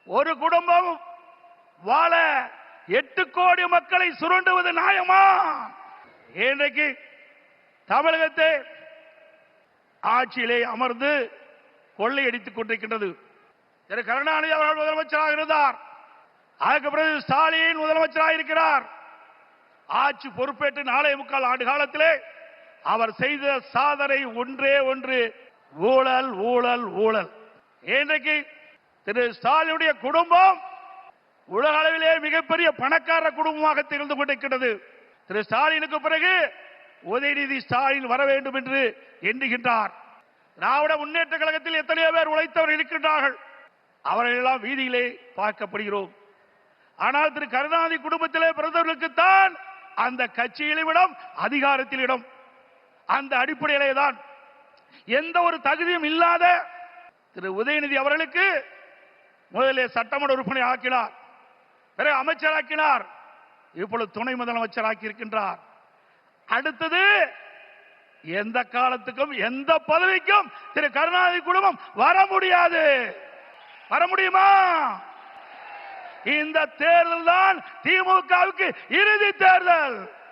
ஒரு குடும்பம் வாழ 8 கோடி மக்களை சுரண்டுவது நியாயமா? இன்றைக்கு தமிழகத்தை ஆட்சியிலே அமர்ந்து கொள்ளையடித்துக் கொண்டிருக்கின்றது. திரு கருணாநிதி அவர்கள் முதலமைச்சராக இருந்தார். அதற்கு பிறகு ஸ்டாலின் முதலமைச்சராக இருக்கிறார். ஆட்சி பொறுப்பேற்று 4.25 ஆண்டு காலத்திலே அவர் செய்த சாதனை ஒன்றே ஒன்று, ஊழல் ஊழல் ஊழல். இன்றைக்கு திரு ஸ்டாலினுடைய குடும்பம் உலக அளவிலே மிகப்பெரிய பணக்கார குடும்பமாக திகழ்ந்து கொண்டிருக்கிறது. திரு ஸ்டாலினுக்கு பிறகு உதயநிதி ஸ்டாலின் வர வேண்டும் என்று எண்ணுகின்றார். திராவிட முன்னேற்ற கழகத்தில் எத்தனையோ பேர் உழைத்தவர் இருக்கின்றார்கள். அவர்கள் எல்லாம் வீதியிலே பார்க்கப்படுகிறோம். ஆனால் திரு கருணாநிதி குடும்பத்திலே பிறந்தவர்களுக்குத்தான் அந்த கட்சியிலும் இடம், அதிகாரத்தில் இடம். அந்த அடிப்படையிலே தான் எந்த ஒரு தகுதியும் இல்லாத திரு உதயநிதி அவர்களுக்கு முதலில் சட்டமன்ற உறுப்பினர் ஆக்கினார், பிறகு அமைச்சராக்கினார், இப்பொழுது துணை முதலமைச்சராக்கி இருக்கின்றார். அடுத்தது எந்த காலத்துக்கும் எந்த பதவிக்கும் திரு கருணாநிதி குடும்பம் வர முடியாது. வர முடியுமா? இந்த தேர்தல் தான் திமுகவுக்கு இறுதி தேர்தல்.